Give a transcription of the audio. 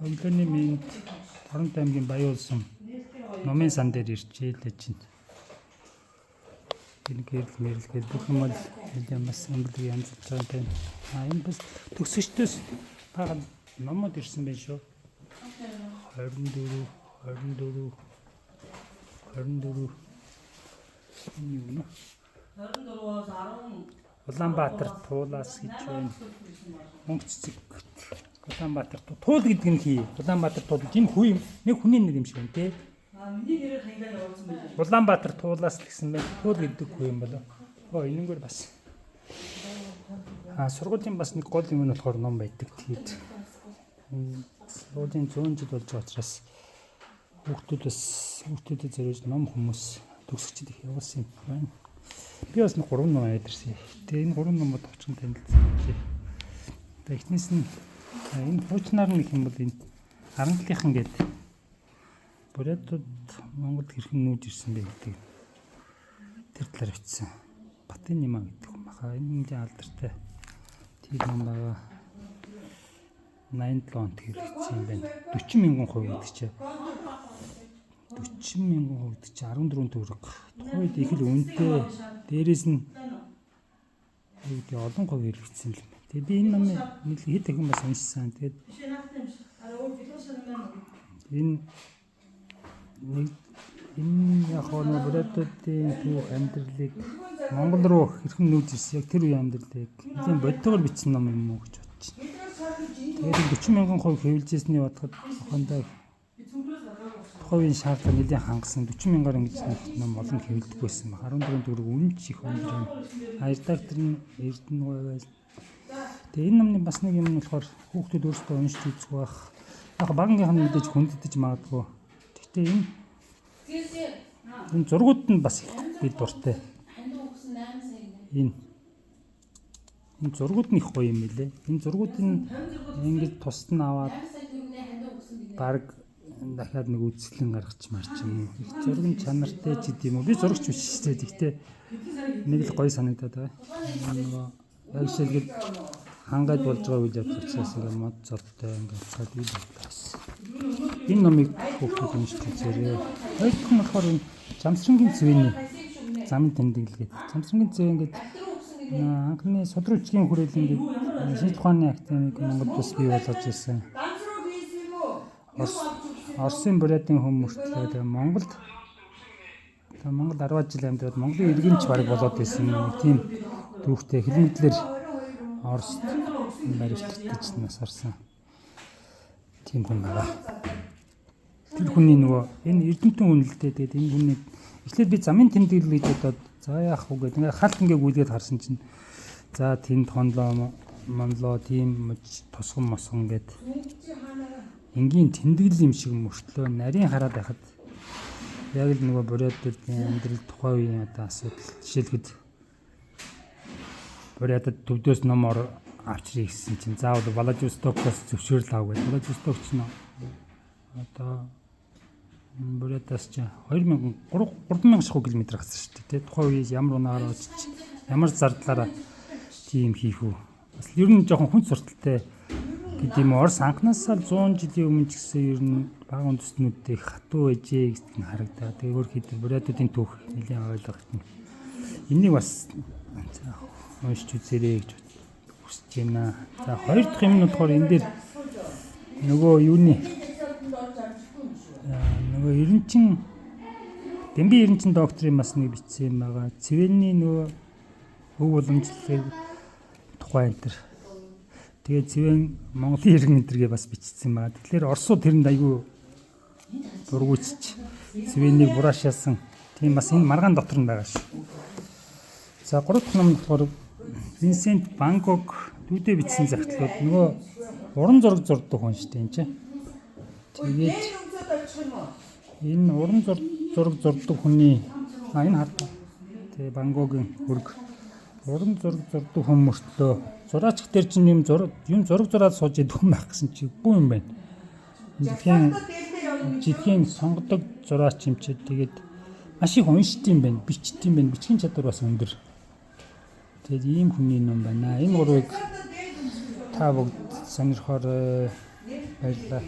Өглөөний минь Торонто аймгийн Баян-Улсан номын сан дээр ирчээ л чинь. Энэ гэрэл мэрэлгээд бүх юм бол хэдийн бас өнгөлөг янзлж байгаа юм. Энэ бас төгсөгчдөөс бага номод ирсэн байх шүү. 24 юм. 24-өөс 10 Улаанбаатар туулаас гэж байна. Мөнгө цэцэг. Улаанбаатар туул гэдэг нь хий. Улаанбаатар туул энэ хүү юм. Нэг хүний нэр юм шиг байна те. миний нэрээр хаягаар явуулсан байх. Улаанбаатар туулаас л гэсэн байна. Туул гэдэг хүү юм болоо. Энэгээр бас. Сургуулийн бас нэг гол юм нь болохоор ном байдаг. Тэгээд сургуулийн 100 жил болж байгаа учраас хүүхдүүдэд зориулж ном хүмүүс төгсөгчд их явуулсан юм байна. Би бас нэг 3 ном аваад ирсэн. Тэгээ энэ 3 номод очихын танилцсан. Тэгээ эхнээс нь энэ хуучнаар нэг юм бол энэ 17-ын гээд Бурятууд Монголд хэрхэн нүүж ирсэн бэ гэдэг тэр талаар бичсэн. Батын Нимаа гэдэг юм баха. Энэ нэлээд алдартай тийм ном байгаа. 87 онд хэрэгжсэн юм байна. 40,000 хувь гэдэг чинь 40,000 хувьд чи 14 төгрөг. Тухайд их л үнэтэй. Дээрээс нь олон хувь хэрэгжсэн юм. Тэгээ би энэ номыг хэд дахин бас уншсан. Тэгээд энэ яг нь Бурятуудын түүх амьдралыг Монгол руу хэрхэн нүүж ирсэн яг тэр үеийн амьдралыг нэлийн бодтойгоор бичсэн ном юм уу гэж бодчих. Тэгээд 40,000 хувь хэвлэжсэний бодоход охиндоо тухайн шаардлага нэлийн хангасан 40,000-аар ингэж ном олон хэвлэдэг байсан баг. 14 төгрөг үнэн ч их өндөр юм. Редактор нь Эрдэнэ байвал. Тэгээ энэ номны бас нэг юм нь болохоор хүүхдүүд өөрсдөө уншиж үзэх байх. Яг багынхаа мэдээж хүндэтэж магадгүй. Гэхдээ энэ зургууд нь бас их би дуртай. Энэ зургууд нь их гоё юм билэ. Энэ зургууд нь ингэж тусад нь аваад баг дахиад нэг үзэсгэлэн гаргач марч юм. Их зургийн чанартай ч гэдэм үү. Би зурагч биш шүү дээ. Гэхдээ нэг л гоё санагдаад байгаа. Яг шилгээд хангаад болж байгаа үйл явдал учраас ингээд мод золтой ингээд цаад ий болтоос. Энэ номыг хүүхдүүд уншиж үзээрэй. Хоёрт нь болохоор энэ Замсрангийн цэвэний замын тэмдэглэл гэдэг. Замсрангийн цэвэн ингээд анхны судрын хүчгийн хүрээлэн ингээд шинжлэх ухааны академик Монголд бас бий болгож ирсэн. Оросын Бурятын хүмүүртлээ тэгээ Монгол 10 жил амьдараад Монголын иргэнч баг болоод байсан тийм түүхтэй хэлмэдлэр Оросд баримтлагч нас орсон. Тийм хүн байгаа. Тэр хүний нөгөө энэ эрдэмтэн хүн л дээ. Тэгээд энэ хүний эхлээд би замын тэмдэглэл гэж бодоод за яах вэ гэдэг ингээд халт ингээд гүйгээд харсан чинь за тэнд хонлоо монлоо тийм тусган мосгон гэд энгийн тэмдэглэл юм шиг мөртлөө нарийн хараад байхад яг л нөгөө Бурятуудын амьдрал тухайн үеийн одоо асуудал жишээлбэл Бурятад төвдөөс номоор авчрыг гэсэн чинь заавал Владивостокоос зөвшөөрөл ав гэдэг. Владивосток ч одоо Бурятаас ч 3,000 ширхэг километр гацсан шүү дээ. Тухайн үеэс ямар унаар очиж ямар зардлаараа тийм хийх үү. Бас ер нь жоохон хүн сурталтай гэдэг юм. Орос анхнаасаа 100 жилийн өмнө ч гэсэн ер нь бага үндэстнүүдтэй хатуу ээжээ гэдэг нь харагдаа. Тэгээ өөрөөр Бурятуудын түүх нэлээд ойлгогдно. Энийг бас уншиж үзээрэй гэж хүсэж байна. За хоёр дахь юм нь болохоор энэ дээр нөгөө Эренчин Демби Эренчин докторийн бас нэг бичсэн юм байгаа. Цэвэний нөгөө өв уламжлалыг тухайн энэ. Тэгээ цэвэн Монголын иргэн энтергээ бас бичсэн байгаа. Тэгэхээр Оросууд тэрэнд айгүй дургуйчж цэвэнийг бураашаасан. Тийм бас энэ маргаан дотор нь байгаа шүү. За 3 дахь ном болохоор Винсент Ван Гог дүүдээ бичсэн загтлууд нөгөө уран зураг зурдаг хүн шүү дээ энэ чинь. Тэгээд энэ уран зураг зурдаг хүний энэ хат тэгээ Ван Гогийн хөрг уран зураг зурдаг хүн мөртлөө зураач дээр чинь юм зураг зураад сууж идэх хүн байх гэсэн чи үгүй юм байна. Жидгийн сонгодог зураач юм чи тэгээд маш их уншд юм байна, бичд юм байна, бичгийн чадвар бас өндөр. Тэгээд ийм хүний ном байна. Энэ гурвыг та бүгд сонирхоор Баярлалаа.